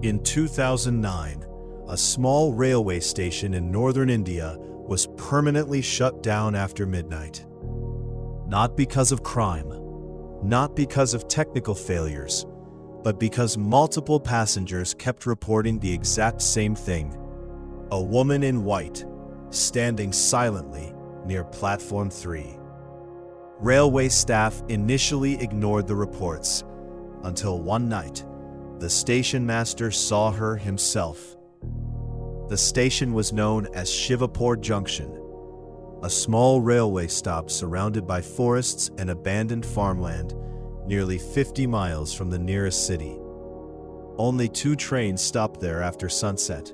In 2009, a small railway station in northern India was permanently shut down after midnight. Not because of crime, not because of technical failures, but because multiple passengers kept reporting the exact same thing. A woman in white, standing silently near platform 3. Railway staff initially ignored the reports, until one night, the station master saw her himself. The station was known as Shivapur Junction, a small railway stop surrounded by forests and abandoned farmland, nearly 50 miles from the nearest city. Only 2 trains stopped there after sunset,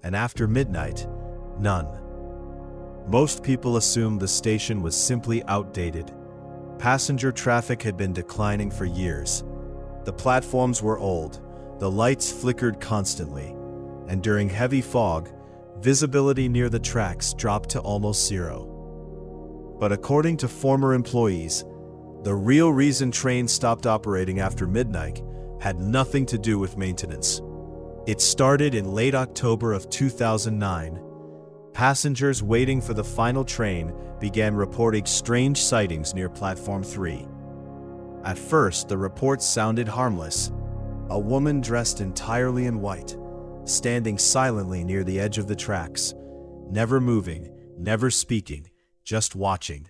and after midnight, none. Most people assumed the station was simply outdated. Passenger traffic had been declining for years. The platforms were old, the lights flickered constantly, and during heavy fog, visibility near the tracks dropped to almost zero. But according to former employees, the real reason trains stopped operating after midnight had nothing to do with maintenance. It started in late October of 2009. Passengers waiting for the final train began reporting strange sightings near platform 3. At first, the reports sounded harmless. A woman dressed entirely in white, standing silently near the edge of the tracks, never moving, never speaking, just watching.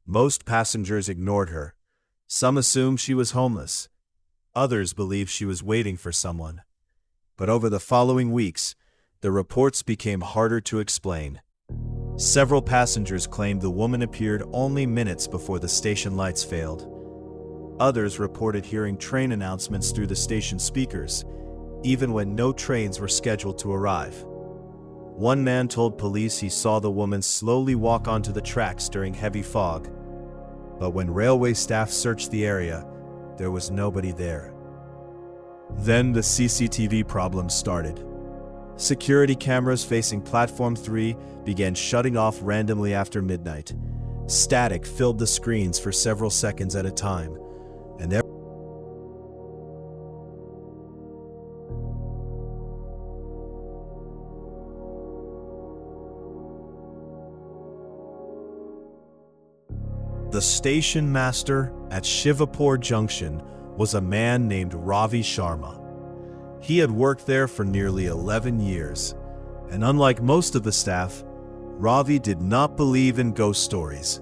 Most passengers ignored her. Some assumed she was homeless. Others believed she was waiting for someone. But over the following weeks, the reports became harder to explain. Several passengers claimed the woman appeared only minutes before the station lights failed. Others reported hearing train announcements through the station speakers, even when no trains were scheduled to arrive. One man told police he saw the woman slowly walk onto the tracks during heavy fog. But when railway staff searched the area, there was nobody there. Then the CCTV problems started. Security cameras facing platform 3 began shutting off randomly after midnight. Static filled the screens for several seconds at a time, and the station master at Shivapur Junction was a man named Ravi Sharma. He had worked there for nearly 11 years, and unlike most of the staff, Ravi did not believe in ghost stories.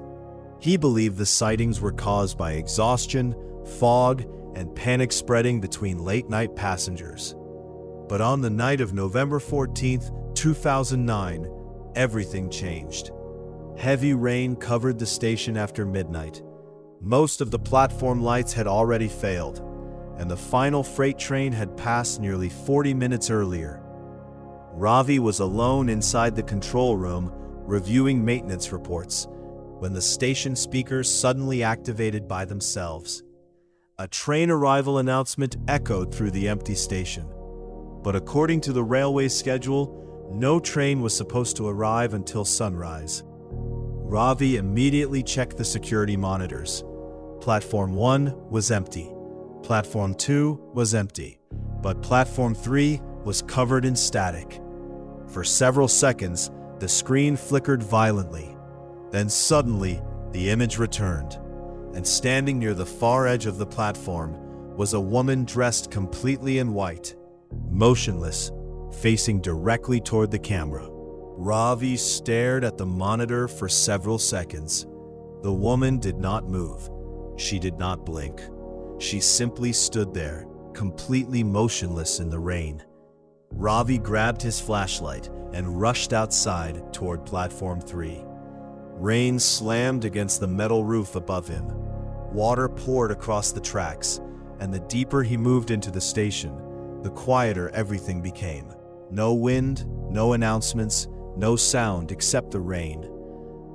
He believed the sightings were caused by exhaustion, fog, and panic spreading between late-night passengers. But on the night of November 14, 2009, everything changed. Heavy rain covered the station after midnight. Most of the platform lights had already failed, and the final freight train had passed nearly 40 minutes earlier. Ravi was alone inside the control room, reviewing maintenance reports, when the station speakers suddenly activated by themselves. A train arrival announcement echoed through the empty station. But according to the railway's schedule, no train was supposed to arrive until sunrise. Ravi immediately checked the security monitors. Platform 1 was empty. Platform 2 was empty, but Platform 3 was covered in static. For several seconds, the screen flickered violently. Then suddenly, the image returned, and standing near the far edge of the platform was a woman dressed completely in white, motionless, facing directly toward the camera. Ravi stared at the monitor for several seconds. The woman did not move. She did not blink. She simply stood there, completely motionless in the rain. Ravi grabbed his flashlight and rushed outside toward Platform 3. Rain slammed against the metal roof above him. Water poured across the tracks, and the deeper he moved into the station, the quieter everything became. No wind, no announcements, no sound except the rain.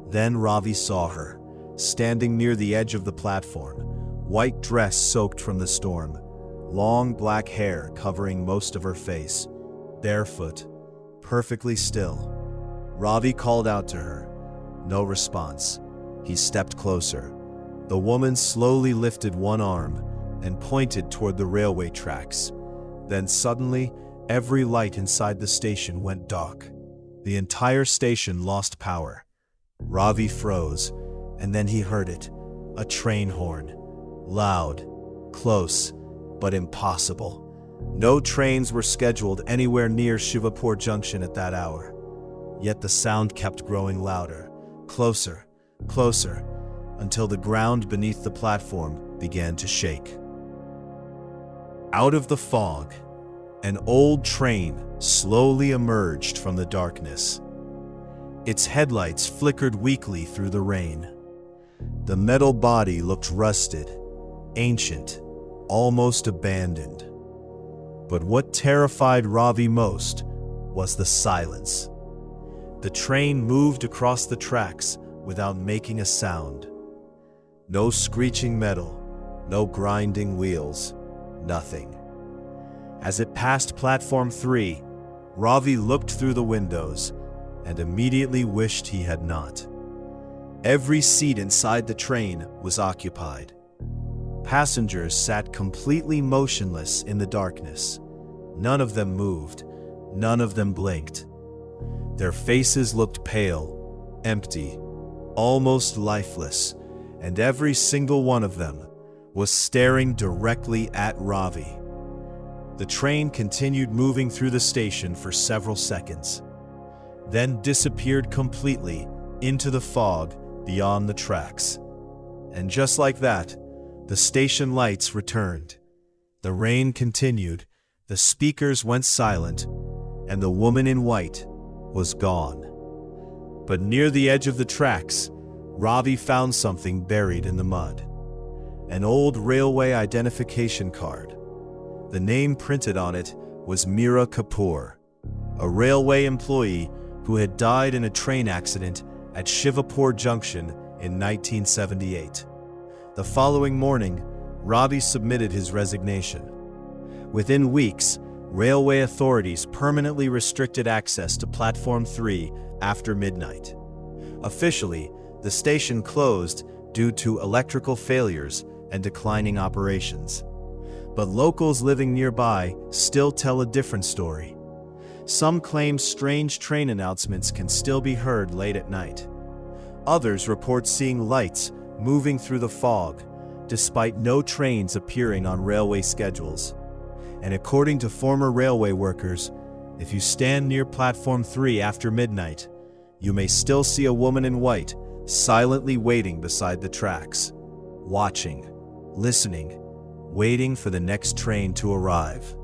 Then Ravi saw her, standing near the edge of the platform, white dress soaked from the storm, long black hair covering most of her face, barefoot, perfectly still. Ravi called out to her. No response. He stepped closer. The woman slowly lifted one arm and pointed toward the railway tracks. Then suddenly, every light inside the station went dark. The entire station lost power. Ravi froze, and then he heard it. A train horn. Loud, close, but impossible. No trains were scheduled anywhere near Shivapur Junction at that hour. Yet the sound kept growing louder, closer, closer, until the ground beneath the platform began to shake. Out of the fog, an old train slowly emerged from the darkness. Its headlights flickered weakly through the rain. The metal body looked rusted, ancient, almost abandoned. But what terrified Ravi most was the silence. The train moved across the tracks without making a sound. No screeching metal, no grinding wheels, nothing. As it passed Platform 3, Ravi looked through the windows and immediately wished he had not. Every seat inside the train was occupied. Passengers sat completely motionless in the darkness. None of them moved, none of them blinked. Their faces looked pale, empty, almost lifeless, and every single one of them was staring directly at Ravi. The train continued moving through the station for several seconds, then disappeared completely into the fog beyond the tracks. And just like that, the station lights returned. The rain continued, the speakers went silent, and the woman in white was gone. But near the edge of the tracks, Ravi found something buried in the mud. An old railway identification card. The name printed on it was Meera Kapoor, a railway employee who had died in a train accident at Shivapur Junction in 1978. The following morning, Ravi submitted his resignation. Within weeks, railway authorities permanently restricted access to Platform 3 after midnight. Officially, the station closed due to electrical failures and declining operations. But locals living nearby still tell a different story. Some claim strange train announcements can still be heard late at night. Others report seeing lights moving through the fog, despite no trains appearing on railway schedules. And according to former railway workers, if you stand near Platform 3 after midnight, you may still see a woman in white silently waiting beside the tracks, watching, listening, waiting for the next train to arrive.